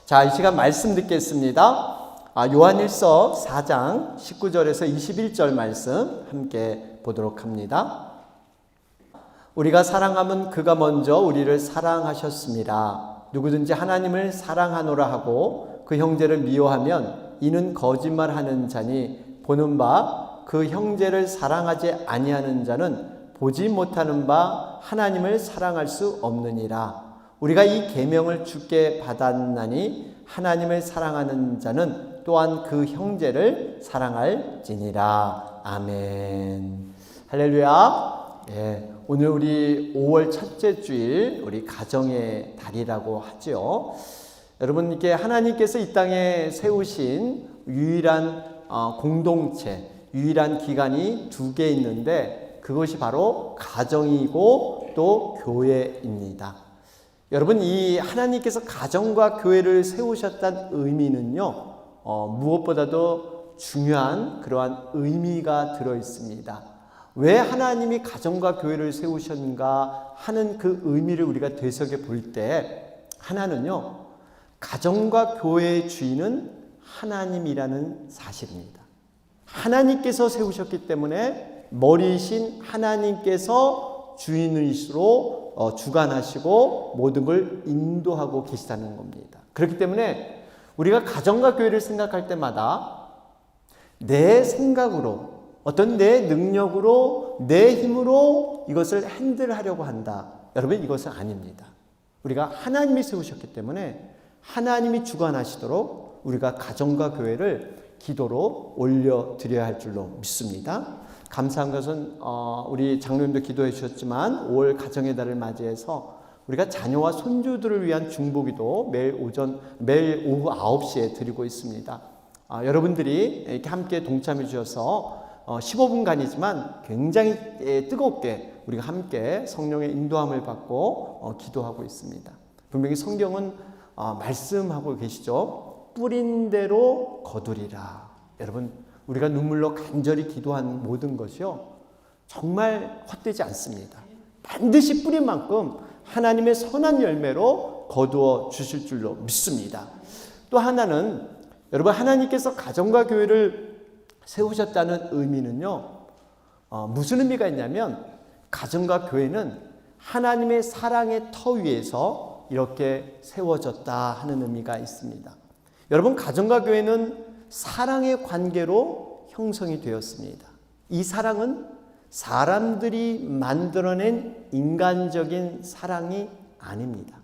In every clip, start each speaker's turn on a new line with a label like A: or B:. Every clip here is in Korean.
A: 자, 이 시간 말씀 듣겠습니다. 요한일서 4장 19절에서 21절 말씀 함께 보도록 합니다. 우리가 사랑하면 그가 먼저 우리를 사랑하셨습니다. 누구든지 하나님을 사랑하노라 하고 그 형제를 미워하면 이는 거짓말하는 자니 보는 바 그 형제를 사랑하지 아니하는 자는 보지 못하는 바 하나님을 사랑할 수 없느니라. 우리가 이 계명을 주께 받았나니 하나님을 사랑하는 자는 또한 그 형제를 사랑할지니라. 아멘. 할렐루야. 예, 오늘 우리 5월 첫째 주일 우리 가정의 달이라고 하죠. 여러분, 이게 하나님께서 이 땅에 세우신 유일한 공동체, 유일한 기관이 두 개 있는데 그것이 바로 가정이고 또 교회입니다. 여러분, 이 하나님께서 가정과 교회를 세우셨다는 의미는요, 무엇보다도 중요한 그러한 의미가 들어 있습니다. 왜 하나님이 가정과 교회를 세우셨는가 하는 그 의미를 우리가 되새겨 볼 때, 하나는요, 가정과 교회의 주인은 하나님이라는 사실입니다. 하나님께서 세우셨기 때문에 머리이신 하나님께서 주인이시로 주관하시고 모든 걸 인도하고 계시다는 겁니다. 그렇기 때문에 우리가 가정과 교회를 생각할 때마다 내 생각으로, 어떤 내 능력으로, 내 힘으로 이것을 핸들하려고 한다. 여러분, 이것은 아닙니다. 우리가 하나님이 세우셨기 때문에 하나님이 주관하시도록 우리가 가정과 교회를 기도로 올려드려야 할 줄로 믿습니다. 감사한 것은 우리 장로님도 기도해 주셨지만 5월 가정의 달을 맞이해서 우리가 자녀와 손주들을 위한 중보기도 매일 오후 9시에 드리고 있습니다. 여러분들이 이렇게 함께 동참해 주셔서 15분간이지만 굉장히 뜨겁게 우리가 함께 성령의 인도함을 받고 기도하고 있습니다. 분명히 성경은 말씀하고 계시죠. 뿌린 대로 거두리라. 여러분, 우리가 눈물로 간절히 기도한 모든 것이요, 정말 헛되지 않습니다. 반드시 뿌린 만큼 하나님의 선한 열매로 거두어 주실 줄로 믿습니다. 또 하나는, 여러분, 하나님께서 가정과 교회를 세우셨다는 의미는요, 무슨 의미가 있냐면 가정과 교회는 하나님의 사랑의 터 위에서 이렇게 세워졌다 하는 의미가 있습니다. 여러분, 가정과 교회는 사랑의 관계로 형성이 되었습니다. 이 사랑은 사람들이 만들어낸 인간적인 사랑이 아닙니다.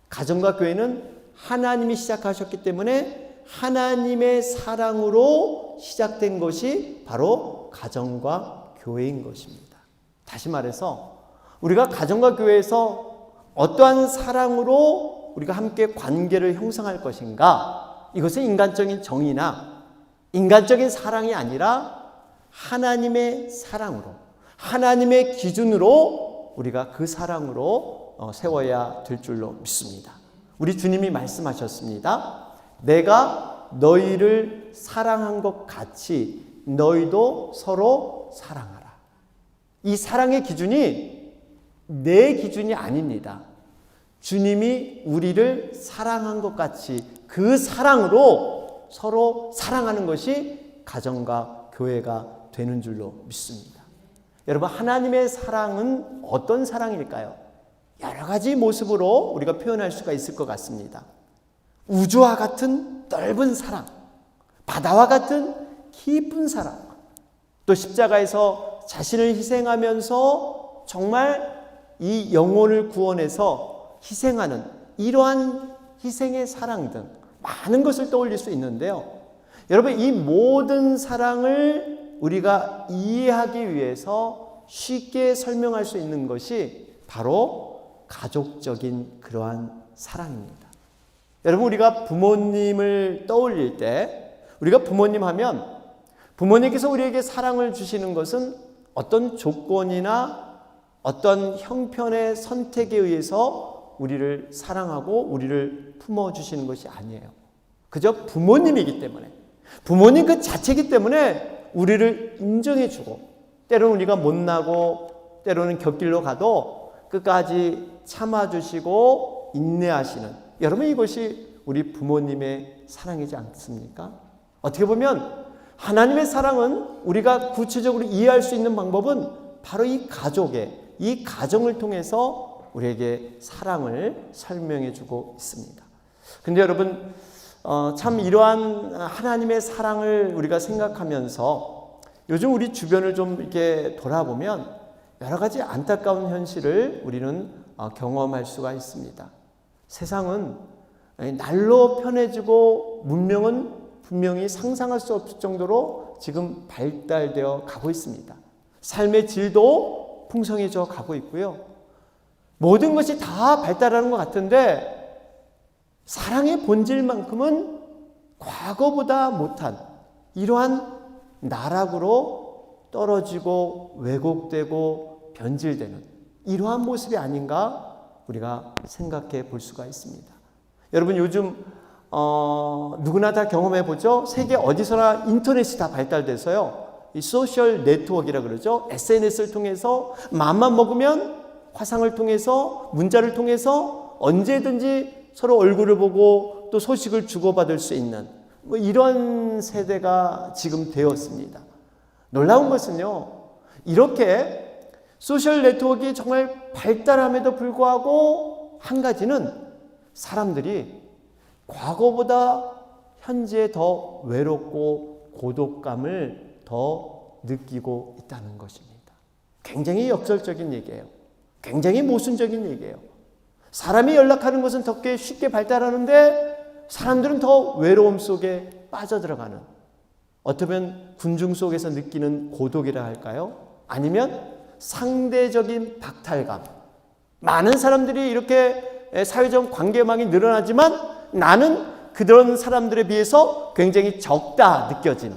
A: 가정과 교회는 하나님이 시작하셨기 때문에 하나님의 사랑으로 시작된 것이 바로 가정과 교회인 것입니다. 다시 말해서 우리가 가정과 교회에서 어떠한 사랑으로 우리가 함께 관계를 형성할 것인가, 이것은 인간적인 정의나 인간적인 사랑이 아니라 하나님의 사랑으로, 하나님의 기준으로 우리가 그 사랑으로 세워야 될 줄로 믿습니다. 우리 주님이 말씀하셨습니다. 내가 너희를 사랑한 것 같이 너희도 서로 사랑하라. 이 사랑의 기준이 내 기준이 아닙니다. 주님이 우리를 사랑한 것 같이 그 사랑으로 서로 사랑하는 것이 가정과 교회가 되는 줄로 믿습니다. 여러분, 하나님의 사랑은 어떤 사랑일까요? 여러 가지 모습으로 우리가 표현할 수가 있을 것 같습니다. 우주와 같은 넓은 사랑, 바다와 같은 깊은 사랑, 또 십자가에서 자신을 희생하면서 정말 이 영혼을 구원해서 희생하는 이러한 희생의 사랑 등 많은 것을 떠올릴 수 있는데요. 여러분, 이 모든 사랑을 우리가 이해하기 위해서 쉽게 설명할 수 있는 것이 바로 가족적인 그러한 사랑입니다. 여러분, 우리가 부모님을 떠올릴 때, 우리가 부모님 하면 부모님께서 우리에게 사랑을 주시는 것은 어떤 조건이나 어떤 형편의 선택에 의해서 우리를 사랑하고 우리를 품어주시는 것이 아니에요. 그저 부모님이기 때문에, 부모님 그 자체이기 때문에 우리를 인정해주고, 때로는 우리가 못나고 때로는 곁길로 가도 끝까지 참아주시고 인내하시는, 여러분, 이것이 우리 부모님의 사랑이지 않습니까? 어떻게 보면 하나님의 사랑은 우리가 구체적으로 이해할 수 있는 방법은 바로 이 가정을 통해서 우리에게 사랑을 설명해 주고 있습니다. 근데 여러분, 참 이러한 하나님의 사랑을 우리가 생각하면서 요즘 우리 주변을 좀 이렇게 돌아보면 여러 가지 안타까운 현실을 우리는 경험할 수가 있습니다. 세상은 날로 편해지고 문명은 분명히 상상할 수 없을 정도로 지금 발달되어 가고 있습니다. 삶의 질도 풍성해져 가고 있고요. 모든 것이 다 발달하는 것 같은데 사랑의 본질만큼은 과거보다 못한 이러한 나락으로 떨어지고 왜곡되고 변질되는 이러한 모습이 아닌가 우리가 생각해 볼 수가 있습니다. 여러분, 요즘 누구나 다 경험해 보죠. 세계 어디서나 인터넷이 다 발달돼서요. 이 소셜 네트워크라 그러죠. SNS를 통해서 마음만 먹으면 화상을 통해서 문자를 통해서 언제든지 서로 얼굴을 보고 또 소식을 주고받을 수 있는 이런 세대가 지금 되었습니다. 놀라운 것은요, 이렇게 소셜 네트워크가 정말 발달함에도 불구하고 한 가지는 사람들이 과거보다 현재 더 외롭고 고독감을 더 느끼고 있다는 것입니다. 굉장히 역설적인 얘기예요. 굉장히 모순적인 얘기예요. 사람이 연락하는 것은 더 쉽게 발달하는데 사람들은 더 외로움 속에 빠져들어가는, 어쩌면 군중 속에서 느끼는 고독이라 할까요? 아니면 상대적인 박탈감. 많은 사람들이 이렇게 사회적 관계망이 늘어나지만 나는 그런 사람들에 비해서 굉장히 적다 느껴지는,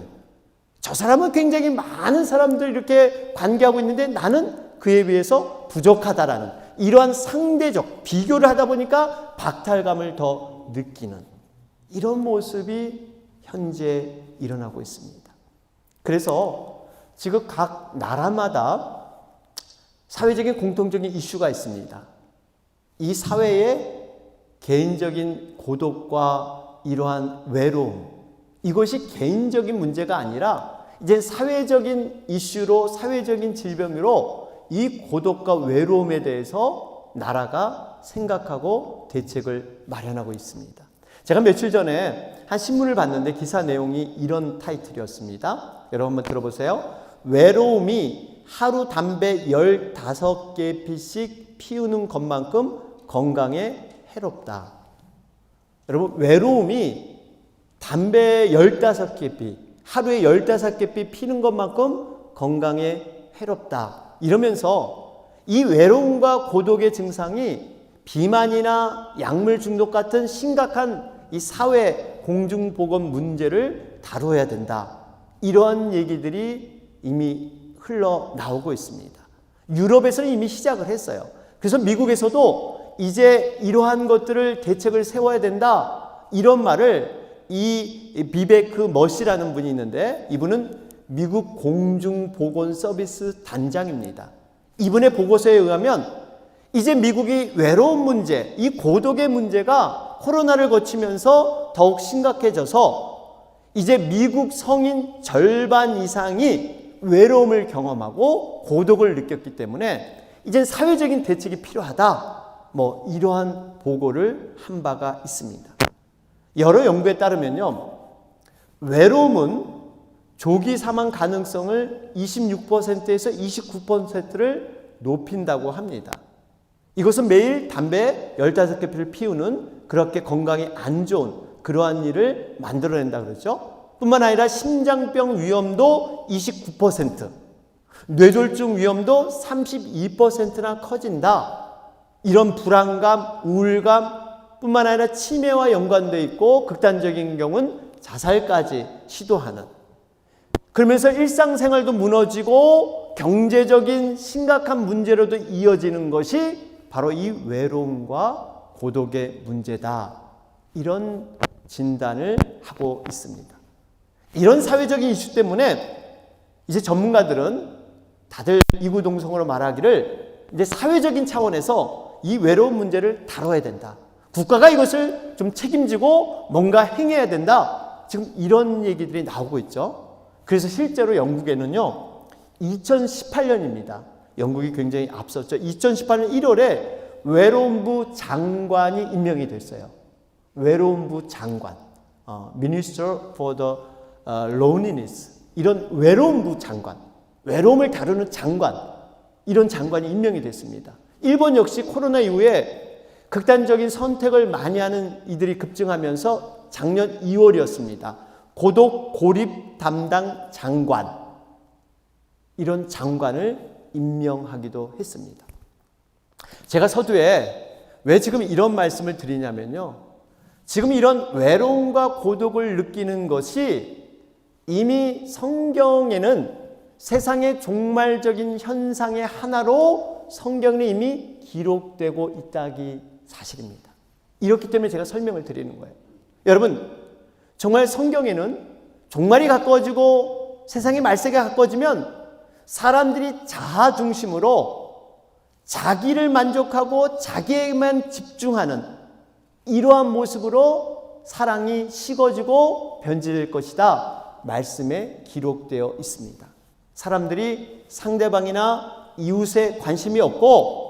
A: 저 사람은 굉장히 많은 사람들 이렇게 관계하고 있는데 나는 그에 비해서 부족하다라는 이러한 상대적 비교를 하다 보니까 박탈감을 더 느끼는 이런 모습이 현재 일어나고 있습니다. 그래서 지금 각 나라마다 사회적인 공통적인 이슈가 있습니다. 이 사회의 개인적인 고독과 이러한 외로움, 이것이 개인적인 문제가 아니라 이제 사회적인 이슈로, 사회적인 질병으로 이 고독과 외로움에 대해서 나라가 생각하고 대책을 마련하고 있습니다. 제가 며칠 전에 한 신문을 봤는데 기사 내용이 이런 타이틀이었습니다. 여러분 한번 들어보세요. 외로움이 하루 담배 15개 피씩 피우는 것만큼 건강에 해롭다. 여러분, 외로움이 담배 15개 피, 하루에 15개 피 피는 것만큼 건강에 해롭다. 이러면서 이 외로움과 고독의 증상이 비만이나 약물 중독 같은 심각한 이 사회 공중보건 문제를 다뤄야 된다. 이러한 얘기들이 이미 흘러나오고 있습니다. 유럽에서는 이미 시작을 했어요. 그래서 미국에서도 이제 이러한 것들을 대책을 세워야 된다. 이런 말을 이 비베크 머시라는 분이 있는데 이분은 미국 공중보건서비스 단장입니다. 이분의 보고서에 의하면 이제 미국이 외로운 문제, 이 고독의 문제가 코로나를 거치면서 더욱 심각해져서 이제 미국 성인 절반 이상이 외로움을 경험하고 고독을 느꼈기 때문에 이제 사회적인 대책이 필요하다. 이러한 보고를 한 바가 있습니다. 여러 연구에 따르면요, 외로움은 조기 사망 가능성을 26%에서 29%를 높인다고 합니다. 이것은 매일 담배 15개 피를 피우는 그렇게 건강에 안 좋은 그러한 일을 만들어낸다 그러죠. 뿐만 아니라 심장병 위험도 29%, 뇌졸중 위험도 32%나 커진다. 이런 불안감, 우울감 뿐만 아니라 치매와 연관되어 있고 극단적인 경우는 자살까지 시도하는, 그러면서 일상생활도 무너지고 경제적인 심각한 문제로도 이어지는 것이 바로 이 외로움과 고독의 문제다. 이런 진단을 하고 있습니다. 이런 사회적인 이슈 때문에 이제 전문가들은 다들 이구동성으로 말하기를 이제 사회적인 차원에서 이 외로움 문제를 다뤄야 된다. 국가가 이것을 좀 책임지고 뭔가 행해야 된다. 지금 이런 얘기들이 나오고 있죠. 그래서 실제로 영국에는요, 2018년입니다. 영국이 굉장히 앞섰죠. 2018년 1월에 외로움부 장관이 임명이 됐어요. 외로움부 장관, Minister for the Loneliness, 이런 외로움부 장관, 외로움을 다루는 장관, 이런 장관이 임명이 됐습니다. 일본 역시 코로나 이후에 극단적인 선택을 많이 하는 이들이 급증하면서 작년 2월이었습니다. 고독 고립 담당 장관, 이런 장관을 임명하기도 했습니다. 제가 서두에 왜 지금 이런 말씀을 드리냐면요, 지금 이런 외로움과 고독을 느끼는 것이 이미 성경에는 세상의 종말적인 현상의 하나로 성경에 이미 기록되고 있다기 사실입니다. 이렇기 때문에 제가 설명을 드리는 거예요. 여러분, 정말 성경에는 종말이 가까워지고 세상의 말세가 가까워지면 사람들이 자아 중심으로 자기를 만족하고 자기에게만 집중하는 이러한 모습으로 사랑이 식어지고 변질될 것이다, 말씀에 기록되어 있습니다. 사람들이 상대방이나 이웃에 관심이 없고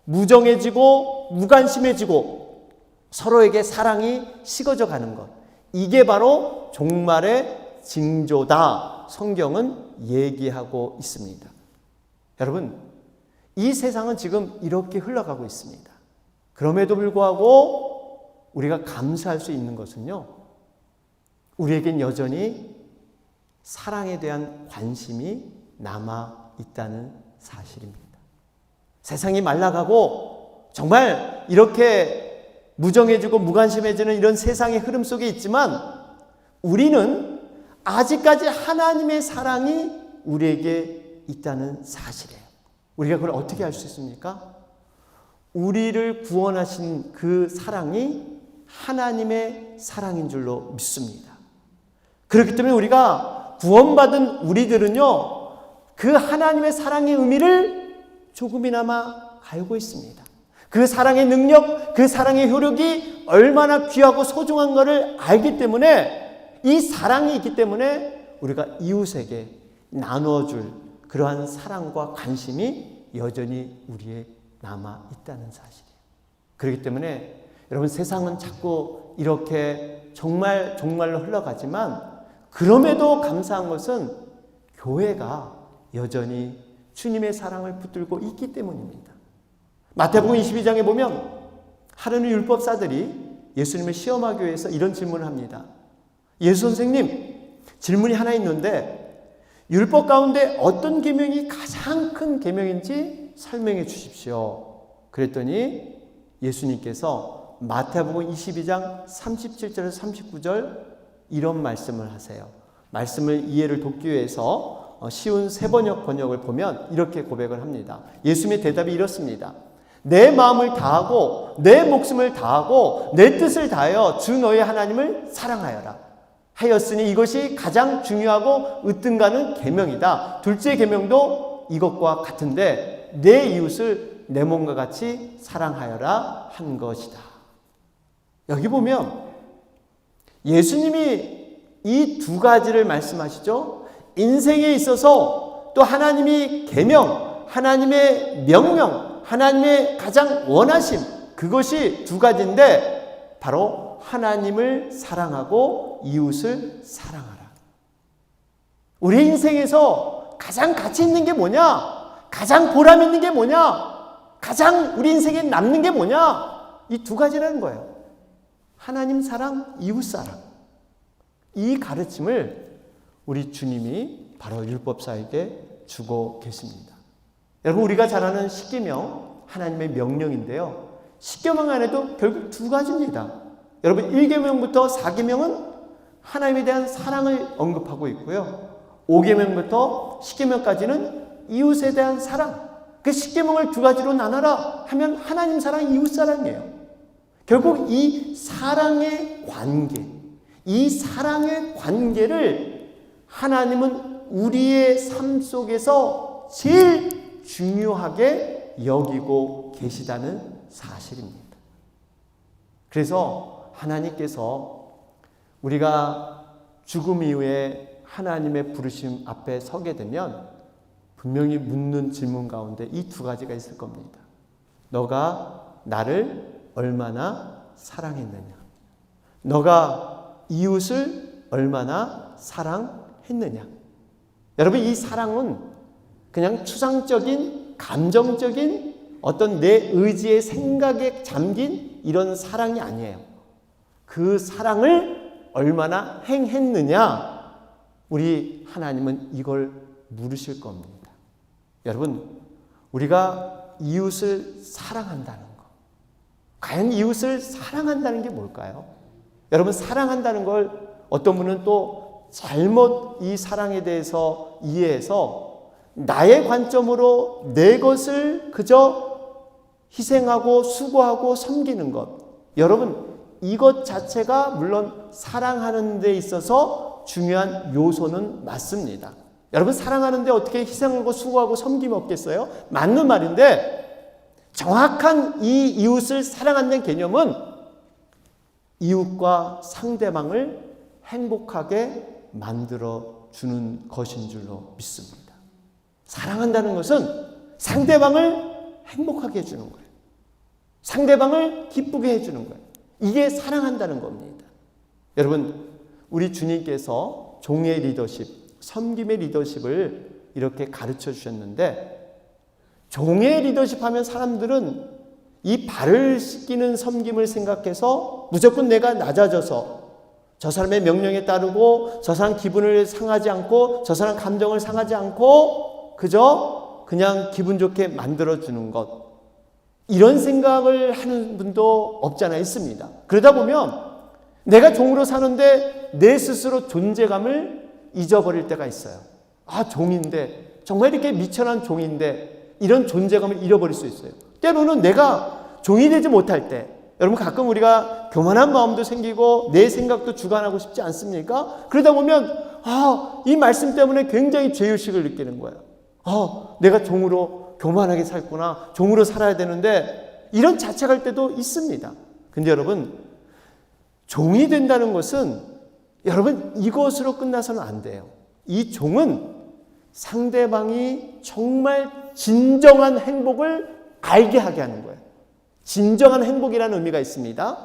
A: 무정해지고 무관심해지고 서로에게 사랑이 식어져 가는 것, 이게 바로 종말의 징조다, 성경은 얘기하고 있습니다. 여러분, 이 세상은 지금 이렇게 흘러가고 있습니다. 그럼에도 불구하고 우리가 감사할 수 있는 것은요, 우리에겐 여전히 사랑에 대한 관심이 남아 있다는 사실입니다. 세상이 말라가고 정말 이렇게 무정해지고 무관심해지는 이런 세상의 흐름 속에 있지만 우리는 아직까지 하나님의 사랑이 우리에게 있다는 사실이에요. 우리가 그걸 어떻게 알 수 있습니까? 우리를 구원하신 그 사랑이 하나님의 사랑인 줄로 믿습니다. 그렇기 때문에 우리가 구원받은 우리들은요, 그 하나님의 사랑의 의미를 조금이나마 알고 있습니다. 그 사랑의 능력, 그 사랑의 효력이 얼마나 귀하고 소중한 것을 알기 때문에, 이 사랑이 있기 때문에 우리가 이웃에게 나눠줄 그러한 사랑과 관심이 여전히 우리에 남아 있다는 사실이에요. 그렇기 때문에 여러분, 세상은 자꾸 이렇게 정말로 흘러가지만 그럼에도 감사한 것은 교회가 여전히 주님의 사랑을 붙들고 있기 때문입니다. 마태복음 22장에 보면 하느님 율법사들이 예수님을 시험하기 위해서 이런 질문을 합니다. 예수 선생님, 질문이 하나 있는데 율법 가운데 어떤 계명이 가장 큰 계명인지 설명해 주십시오. 그랬더니 예수님께서 마태복음 22장 37절에서 39절 이런 말씀을 하세요. 말씀을 이해를 돕기 위해서 쉬운 세번역 번역을 보면 이렇게 고백을 합니다. 예수님의 대답이 이렇습니다. 내 마음을 다하고 내 목숨을 다하고 내 뜻을 다하여 주 너의 하나님을 사랑하여라 하였으니 이것이 가장 중요하고 으뜸가는 계명이다. 둘째 계명도 이것과 같은데 내 이웃을 내 몸과 같이 사랑하여라 한 것이다. 여기 보면 예수님이 이 두 가지를 말씀하시죠. 인생에 있어서 또 하나님이 계명, 하나님의 명령, 하나님의 가장 원하심, 그것이 두 가지인데 바로 하나님을 사랑하고 이웃을 사랑하라. 우리 인생에서 가장 가치 있는 게 뭐냐? 가장 보람 있는 게 뭐냐? 가장 우리 인생에 남는 게 뭐냐? 이 두 가지라는 거예요. 하나님 사랑, 이웃 사랑. 이 가르침을 우리 주님이 바로 율법사에게 주고 계십니다. 여러분, 우리가 잘 아는 십계명, 하나님의 명령인데요. 십계명 안에도 결국 두 가지입니다. 여러분, 1계명부터 4계명은 하나님에 대한 사랑을 언급하고 있고요. 5계명부터 10계명까지는 이웃에 대한 사랑. 그 10계명을 두 가지로 나눠라 하면 하나님 사랑, 이웃 사랑이에요. 결국 이 사랑의 관계, 이 사랑의 관계를 하나님은 우리의 삶 속에서 제일 중요하게 여기고 계시다는 사실입니다. 그래서 하나님께서 우리가 죽음 이후에 하나님의 부르심 앞에 서게 되면 분명히 묻는 질문 가운데 이 두 가지가 있을 겁니다. 너가 나를 얼마나 사랑했느냐? 너가 이웃을 얼마나 사랑했느냐? 여러분, 이 사랑은 그냥 추상적인 감정적인 어떤 내 의지의 생각에 잠긴 이런 사랑이 아니에요. 그 사랑을 얼마나 행했느냐? 우리 하나님은 이걸 물으실 겁니다. 여러분, 우리가 이웃을 사랑한다는 것, 과연 이웃을 사랑한다는 게 뭘까요? 여러분, 사랑한다는 걸 어떤 분은 또 잘못 이 사랑에 대해서 이해해서 나의 관점으로 내 것을 그저 희생하고 수고하고 섬기는 것, 여러분, 이것 자체가 물론 사랑하는 데 있어서 중요한 요소는 맞습니다. 여러분, 사랑하는 데 어떻게 희생하고 수고하고 섬김이 없겠어요? 맞는 말인데, 정확한 이 이웃을 사랑한다는 개념은 이웃과 상대방을 행복하게 만들어주는 것인 줄로 믿습니다. 사랑한다는 것은 상대방을 행복하게 해주는 거예요. 상대방을 기쁘게 해주는 거예요. 이게 사랑한다는 겁니다. 여러분, 우리 주님께서 종의 리더십, 섬김의 리더십을 이렇게 가르쳐 주셨는데, 종의 리더십 하면 사람들은 이 발을 씻기는 섬김을 생각해서 무조건 내가 낮아져서 저 사람의 명령에 따르고 저 사람 기분을 상하지 않고 저 사람 감정을 상하지 않고 그냥 기분 좋게 만들어주는 것, 이런 생각을 하는 분도 없지 않아 있습니다. 그러다 보면 내가 종으로 사는데 내 스스로 존재감을 잊어버릴 때가 있어요. 아, 종인데, 정말 이렇게 미천한 종인데, 이런 존재감을 잃어버릴 수 있어요. 때로는 내가 종이 되지 못할 때, 여러분, 가끔 우리가 교만한 마음도 생기고 내 생각도 주관하고 싶지 않습니까? 그러다 보면 이 말씀 때문에 굉장히 죄의식을 느끼는 거예요. 내가 종으로 교만하게 살구나, 종으로 살아야 되는데, 이런 자책할 때도 있습니다. 근데 여러분, 종이 된다는 것은 여러분, 이것으로 끝나서는 안 돼요. 이 종은 상대방이 정말 진정한 행복을 알게 하게 하는 거예요. 진정한 행복이라는 의미가 있습니다.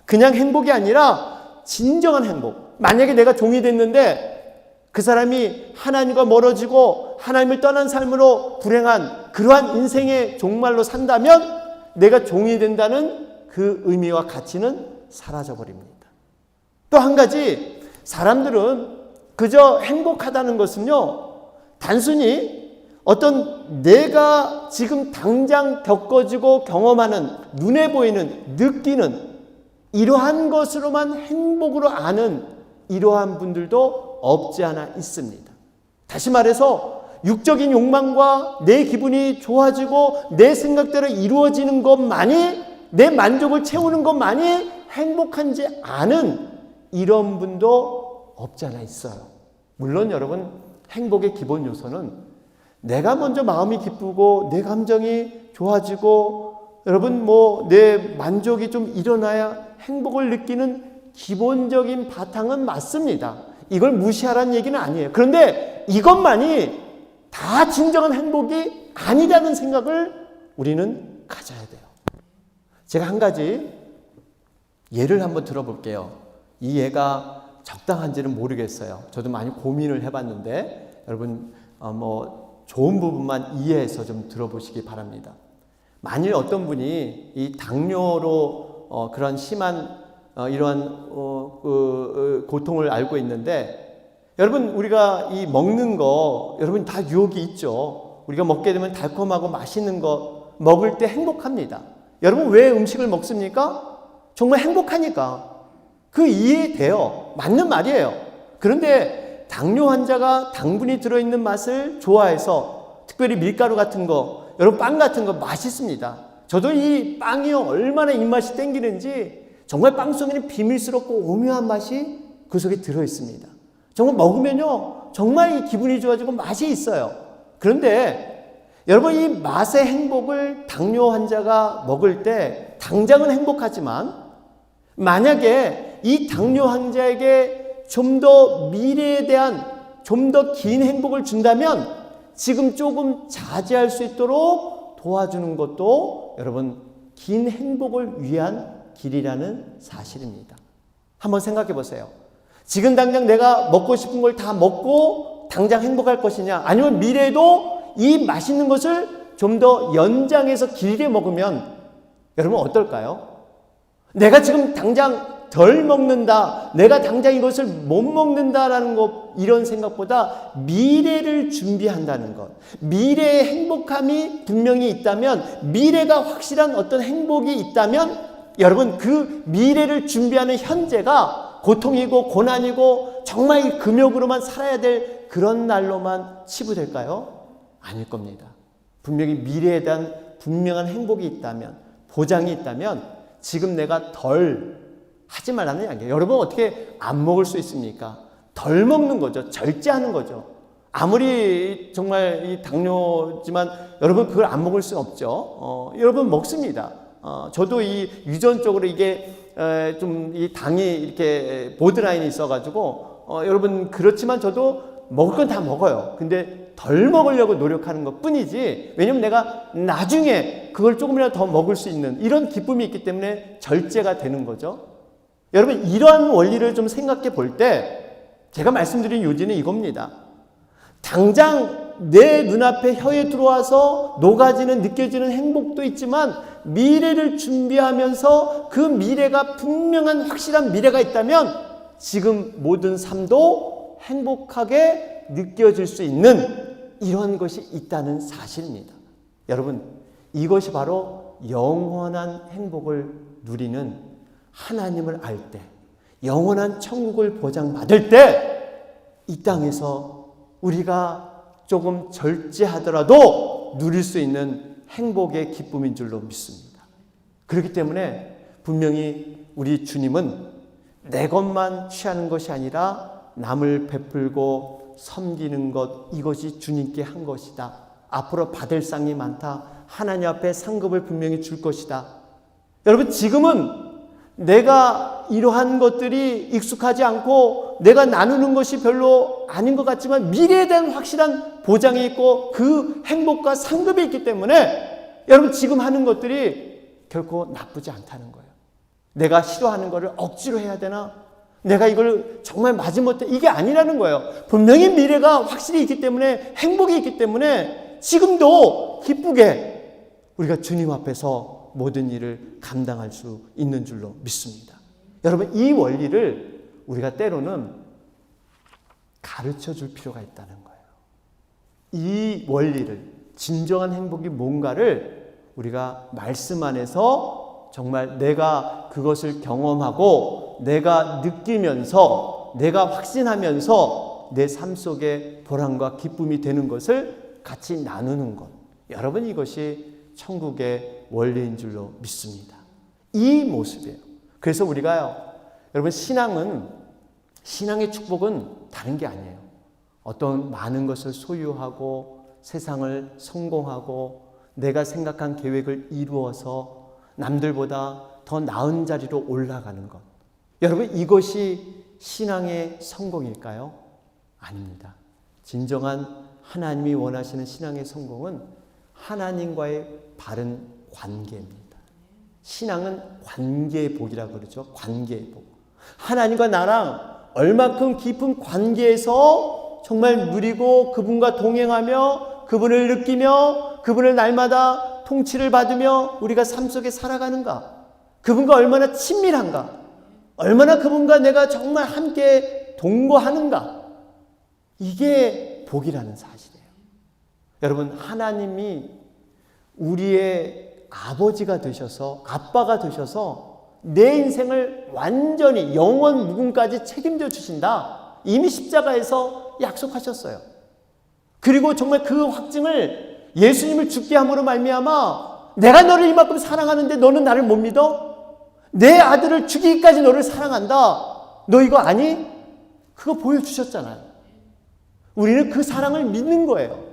A: 그냥 행복이 아니라 진정한 행복. 만약에 내가 종이 됐는데 그 사람이 하나님과 멀어지고 하나님을 떠난 삶으로 불행한 그러한 인생의 종말로 산다면 내가 종이 된다는 그 의미와 가치는 사라져버립니다. 또 한 가지, 사람들은 그저 행복하다는 것은요, 단순히 어떤 내가 지금 당장 겪어지고 경험하는, 눈에 보이는, 느끼는 이러한 것으로만 행복으로 아는 이러한 분들도 없지 않아 있습니다. 다시 말해서 육적인 욕망과 내 기분이 좋아지고 내 생각대로 이루어지는 것만이, 내 만족을 채우는 것만이 행복한지 아는 이런 분도 없지 않아 있어요. 물론 여러분, 행복의 기본 요소는 내가 먼저 마음이 기쁘고 내 감정이 좋아지고 여러분 내 만족이 좀 일어나야 행복을 느끼는 기본적인 바탕은 맞습니다. 이걸 무시하라는 얘기는 아니에요. 그런데 이것만이 다 진정한 행복이 아니라는 생각을 우리는 가져야 돼요. 제가 한 가지 예를 한번 들어볼게요. 이 예가 적당한지는 모르겠어요. 저도 많이 고민을 해봤는데 여러분 좋은 부분만 이해해서 좀 들어보시기 바랍니다. 만일 어떤 분이 이 당뇨로 그런 심한 이러한 고통을 앓고 있는데, 여러분 우리가 이 먹는 거 여러분 다 유혹이 있죠. 우리가 먹게 되면 달콤하고 맛있는 거 먹을 때 행복합니다. 여러분 왜 음식을 먹습니까? 정말 행복하니까. 그 이해돼요. 맞는 말이에요. 그런데 당뇨 환자가 당분이 들어있는 맛을 좋아해서, 특별히 밀가루 같은 거, 여러분 빵 같은 거 맛있습니다. 저도 이 빵이요 얼마나 입맛이 땡기는지, 정말 빵 속에는 비밀스럽고 오묘한 맛이 그 속에 들어있습니다. 정말 먹으면요 정말 이 기분이 좋아지고 맛이 있어요. 그런데 여러분 이 맛의 행복을 당뇨 환자가 먹을 때 당장은 행복하지만 만약에 이 당뇨 환자에게 좀 더 미래에 대한 좀 더 긴 행복을 준다면 지금 조금 자제할 수 있도록 도와주는 것도 여러분 긴 행복을 위한 길이라는 사실입니다. 한번 생각해 보세요. 지금 당장 내가 먹고 싶은 걸 다 먹고 당장 행복할 것이냐, 아니면 미래에도 이 맛있는 것을 좀 더 연장해서 길게 먹으면 여러분 어떨까요? 내가 지금 당장 덜 먹는다, 내가 당장 이것을 못 먹는다라는 것, 이런 생각보다 미래를 준비한다는 것, 미래의 행복함이 분명히 있다면, 미래가 확실한 어떤 행복이 있다면 여러분 그 미래를 준비하는 현재가 고통이고 고난이고 정말 이 금욕으로만 살아야 될 그런 날로만 치부될까요? 아닐 겁니다. 분명히 미래에 대한 분명한 행복이 있다면, 보장이 있다면 지금 내가 덜 하지 말라는 이야기예요. 여러분 어떻게 안 먹을 수 있습니까? 덜 먹는 거죠. 절제하는 거죠. 아무리 정말 이 당뇨지만 여러분 그걸 안 먹을 수는 없죠. 여러분 먹습니다. 저도 이 유전적으로 이게 좀 이 당이 이렇게 보드라인이 있어가지고 여러분 그렇지만 저도 먹을 건 다 먹어요. 근데 덜 먹으려고 노력하는 것 뿐이지, 왜냐면 내가 나중에 그걸 조금이라도 더 먹을 수 있는 이런 기쁨이 있기 때문에 절제가 되는 거죠. 여러분 이러한 원리를 좀 생각해 볼 때 제가 말씀드린 요지는 이겁니다. 당장 내 눈앞에 혀에 들어와서 녹아지는 느껴지는 행복도 있지만 미래를 준비하면서 그 미래가 분명한 확실한 미래가 있다면 지금 모든 삶도 행복하게 느껴질 수 있는 이런 것이 있다는 사실입니다. 여러분 이것이 바로 영원한 행복을 누리는 하나님을 알 때, 영원한 천국을 보장받을 때 이 땅에서 우리가 조금 절제하더라도 누릴 수 있는 행복의 기쁨인 줄로 믿습니다. 그렇기 때문에 분명히 우리 주님은 내 것만 취하는 것이 아니라 남을 베풀고 섬기는 것, 이것이 주님께 한 것이다. 앞으로 받을 상이 많다. 하나님 앞에 상급을 분명히 줄 것이다. 여러분 지금은 내가 이러한 것들이 익숙하지 않고 내가 나누는 것이 별로 아닌 것 같지만 미래에 대한 확실한 보장이 있고 그 행복과 상급이 있기 때문에 여러분 지금 하는 것들이 결코 나쁘지 않다는 거예요. 내가 싫어하는 것을 억지로 해야 되나? 내가 이걸 정말 마지못해, 이게 아니라는 거예요. 분명히 미래가 확실히 있기 때문에, 행복이 있기 때문에 지금도 기쁘게 우리가 주님 앞에서 모든 일을 감당할 수 있는 줄로 믿습니다. 여러분 이 원리를 우리가 때로는 가르쳐 줄 필요가 있다는 거예요. 이 원리를, 진정한 행복이 뭔가를 우리가 말씀 안에서 정말 내가 그것을 경험하고 내가 느끼면서 내가 확신하면서 내 삶 속에 보람과 기쁨이 되는 것을 같이 나누는 것, 여러분 이것이 천국의 원리인 줄로 믿습니다. 이 모습이에요. 그래서 우리가요, 여러분 신앙의 축복은 다른 게 아니에요. 어떤 많은 것을 소유하고 세상을 성공하고 내가 생각한 계획을 이루어서 남들보다 더 나은 자리로 올라가는 것. 여러분 이것이 신앙의 성공일까요? 아닙니다. 진정한 하나님이 원하시는 신앙의 성공은 하나님과의 바른 관계입니다. 신앙은 관계의 복이라고 그러죠. 관계의 복. 하나님과 나랑 얼마큼 깊은 관계에서 정말 누리고 그분과 동행하며 그분을 느끼며 그분을 날마다 통치를 받으며 우리가 삶 속에 살아가는가? 그분과 얼마나 친밀한가? 얼마나 그분과 내가 정말 함께 동거하는가? 이게 복이라는 사실이에요. 여러분 하나님이 우리의 아버지가 되셔서, 아빠가 되셔서 내 인생을 완전히 영원 무궁까지 책임져 주신다. 이미 십자가에서 약속하셨어요. 그리고 정말 그 확증을 예수님을 죽게 함으로 말미암아 내가 너를 이만큼 사랑하는데 너는 나를 못 믿어? 내 아들을 죽이기까지 너를 사랑한다. 너 이거 아니? 그거 보여주셨잖아요. 우리는 그 사랑을 믿는 거예요.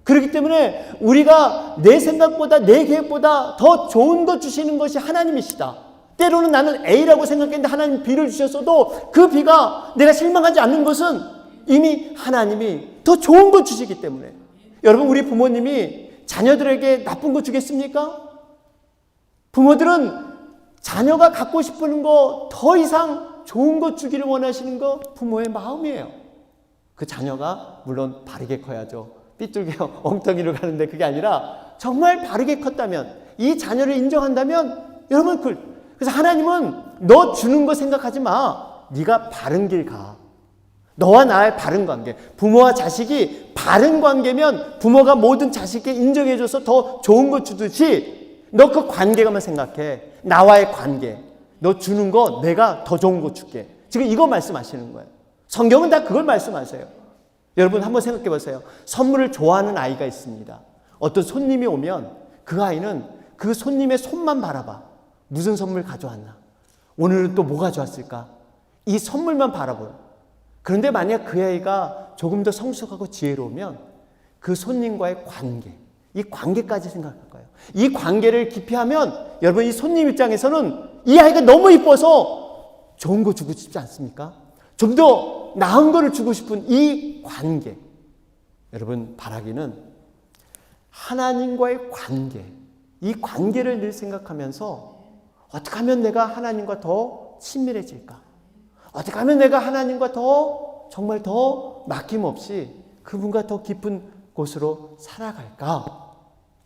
A: 그렇기 때문에 우리가 내 생각보다 내 계획보다 더 좋은 것 주시는 것이 하나님이시다. 때로는 나는 A라고 생각했는데 하나님 B를 주셨어도 그 B가 내가 실망하지 않는 것은 이미 하나님이 더 좋은 거 주시기 때문에. 여러분, 우리 부모님이 자녀들에게 나쁜 거 주겠습니까? 부모들은 자녀가 갖고 싶은 거 더 이상 좋은 거 주기를 원하시는 거 부모의 마음이에요. 그 자녀가 물론 바르게 커야죠. 삐뚤게 엉덩이로 가는데 그게 아니라 정말 바르게 컸다면, 이 자녀를 인정한다면, 여러분, 그래서 하나님은 너 주는 거 생각하지 마. 네가 바른 길 가. 너와 나의 바른 관계. 부모와 자식이 바른 관계면 부모가 모든 자식에게 인정해줘서 더 좋은 거 주듯이 너 그 관계가만 생각해. 나와의 관계. 너 주는 거 내가 더 좋은 거 줄게. 지금 이거 말씀하시는 거예요. 성경은 다 그걸 말씀하세요. 여러분 한번 생각해 보세요. 선물을 좋아하는 아이가 있습니다. 어떤 손님이 오면 그 아이는 그 손님의 손만 바라봐. 무슨 선물 가져왔나? 오늘은 또 뭐 가져왔을까? 이 선물만 바라보요. 그런데 만약 그 아이가 조금 더 성숙하고 지혜로우면 그 손님과의 관계, 이 관계까지 생각할 거예요. 이 관계를 깊이 하면 여러분, 이 손님 입장에서는 이 아이가 너무 이뻐서 좋은 거 주고 싶지 않습니까? 좀 더 나은 거를 주고 싶은 이 관계. 여러분, 바라기는 하나님과의 관계, 이 관계를 늘 생각하면서 어떻게 하면 내가 하나님과 더 친밀해질까? 어떻게 하면 내가 하나님과 더 정말 더 막힘없이 그분과 더 깊은 곳으로 살아갈까?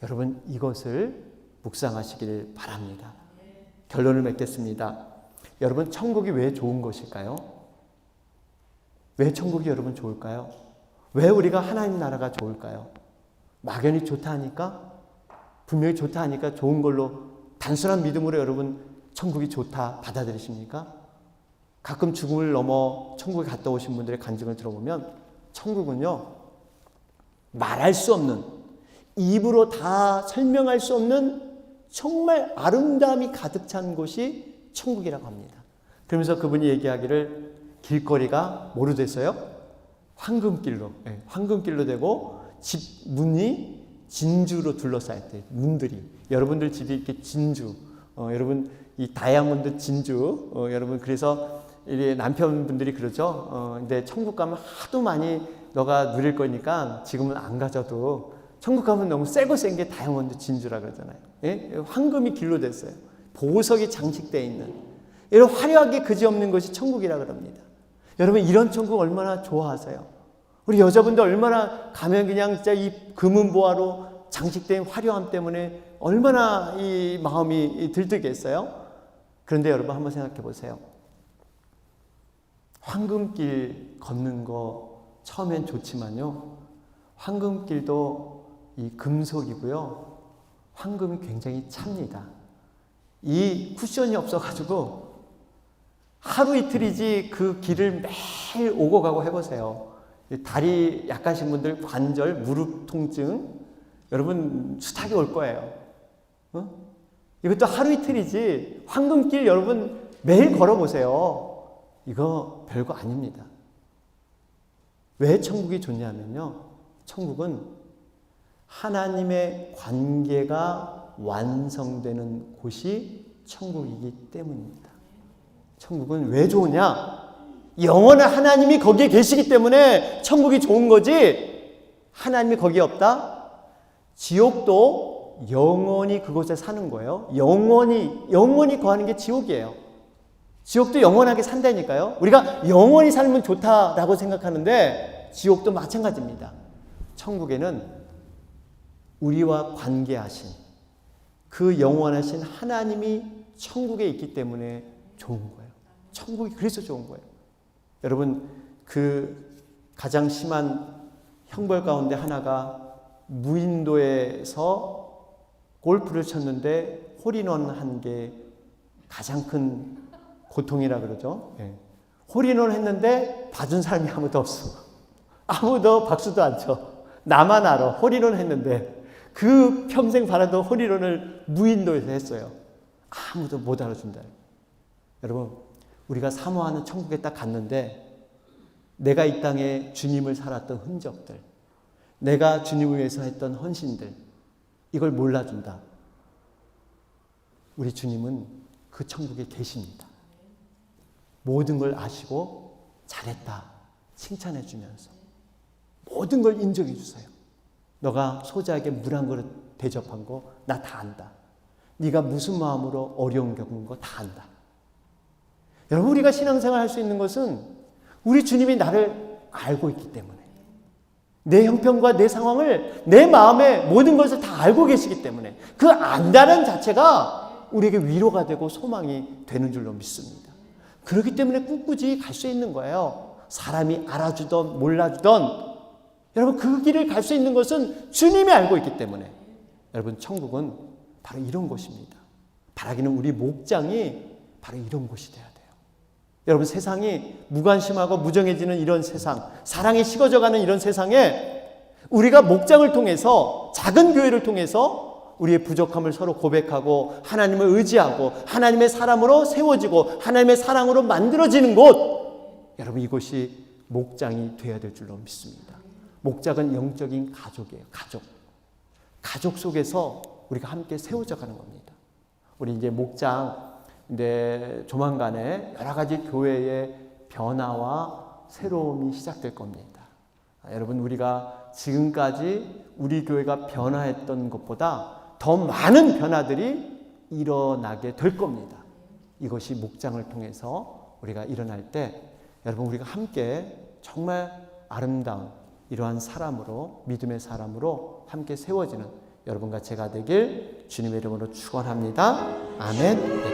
A: 여러분, 이것을 묵상하시길 바랍니다. 결론을 맺겠습니다. 여러분, 천국이 왜 좋은 것일까요? 왜 천국이 여러분 좋을까요? 왜 우리가 하나님 나라가 좋을까요? 막연히 좋다 하니까, 분명히 좋다 하니까 좋은 걸로 단순한 믿음으로 여러분 천국이 좋다 받아들이십니까? 가끔 죽음을 넘어 천국에 갔다 오신 분들의 간증을 들어보면 천국은요, 말할 수 없는, 입으로 다 설명할 수 없는 정말 아름다움이 가득 찬 곳이 천국이라고 합니다. 그러면서 그분이 얘기하기를 길거리가 뭐로 됐어요? 황금길로, 황금길로 되고 집 문이 진주로 둘러싸였대요. 문들이. 여러분들 집이 이렇게 진주, 여러분 이 다이아몬드 진주, 여러분 그래서 이 남편분들이 그러죠. 근데 천국 가면 하도 많이 너가 누릴 거니까 지금은 안 가져도 천국 가면 너무 세고 센 게 다이아몬드 진주라 그러잖아요. 예? 황금이 길로 됐어요. 보석이 장식되어 있는 이런 화려하게 그지없는 것이 천국이라 그럽니다. 여러분, 이런 천국 얼마나 좋아하세요? 우리 여자분들 얼마나 가면 그냥 진짜 이 금은보화로 장식된 화려함 때문에 얼마나 이 마음이 들뜨겠어요? 그런데 여러분 한번 생각해 보세요. 황금길 걷는 거 처음엔 좋지만요, 황금길도 이 금속이고요, 황금이 굉장히 찹니다. 이 쿠션이 없어가지고 하루 이틀이지 그 길을 매일 오고 가고 해보세요. 다리 약하신 분들 관절, 무릎 통증, 여러분 수탁이 올 거예요. 이것도 하루 이틀이지 황금길 여러분 매일 걸어보세요. 이거 별거 아닙니다. 왜 천국이 좋냐면요, 천국은 하나님의 관계가 완성되는 곳이 천국이기 때문입니다. 천국은 왜 좋으냐? 영원한 하나님이 거기에 계시기 때문에 천국이 좋은 거지, 하나님이 거기에 없다? 지옥도 영원히 그곳에 사는 거예요. 영원히 거하는 게 지옥이에요. 지옥도 영원하게 산다니까요. 우리가 영원히 살면 좋다라고 생각하는데 지옥도 마찬가지입니다. 천국에는 우리와 관계하신 그 영원하신 하나님이 천국에 있기 때문에 좋은 거예요. 천국이 그래서 좋은 거예요. 여러분, 그 가장 심한 형벌 가운데 하나가 무인도에서 골프를 쳤는데 홀인원 한 게 가장 큰 고통이라 그러죠. 홀인원 했는데 봐준 사람이 아무도 없어. 아무도 박수도 안 쳐. 나만 알아. 홀인원 했는데 그 평생 바라던 홀인원을 무인도에서 했어요. 아무도 못 알아준다. 여러분, 우리가 사모하는 천국에 딱 갔는데 내가 이 땅에 주님을 살았던 흔적들, 내가 주님을 위해서 했던 헌신들, 이걸 몰라준다. 우리 주님은 그 천국에 계십니다. 모든 걸 아시고 잘했다 칭찬해 주면서 모든 걸 인정해 주세요. 너가 소자에게 물 한 그릇 대접한 거 나 다 안다. 네가 무슨 마음으로 어려움 겪은 거 다 안다. 여러분, 우리가 신앙생활 할 수 있는 것은 우리 주님이 나를 알고 있기 때문에, 내 형편과 내 상황을, 내 마음의 모든 것을 다 알고 계시기 때문에 그 안다는 자체가 우리에게 위로가 되고 소망이 되는 줄로 믿습니다. 그렇기 때문에 꿋꿋이 갈 수 있는 거예요. 사람이 알아주던 몰라주던 여러분, 그 길을 갈 수 있는 것은 주님이 알고 있기 때문에, 여러분, 천국은 바로 이런 곳입니다. 바라기는 우리 목장이 바로 이런 곳이 돼야 돼요. 여러분, 세상이 무관심하고 무정해지는 이런 세상, 사랑이 식어져가는 이런 세상에 우리가 목장을 통해서, 작은 교회를 통해서 우리의 부족함을 서로 고백하고 하나님을 의지하고 하나님의 사람으로 세워지고 하나님의 사랑으로 만들어지는 곳, 여러분, 이곳이 목장이 되어야 될 줄로 믿습니다. 목장은 영적인 가족이에요. 가족 속에서 우리가 함께 세워져 가는 겁니다. 우리 이제 목장, 조만간에 여러 가지 교회의 변화와 새로움이 시작될 겁니다. 여러분, 우리가 지금까지 우리 교회가 변화했던 것보다 더 많은 변화들이 일어나게 될 겁니다. 이것이 목장을 통해서 우리가 일어날 때, 여러분, 우리가 함께 정말 아름다운 이러한 사람으로, 믿음의 사람으로 함께 세워지는 여러분과 제가 되길 주님의 이름으로 축원합니다. 아멘.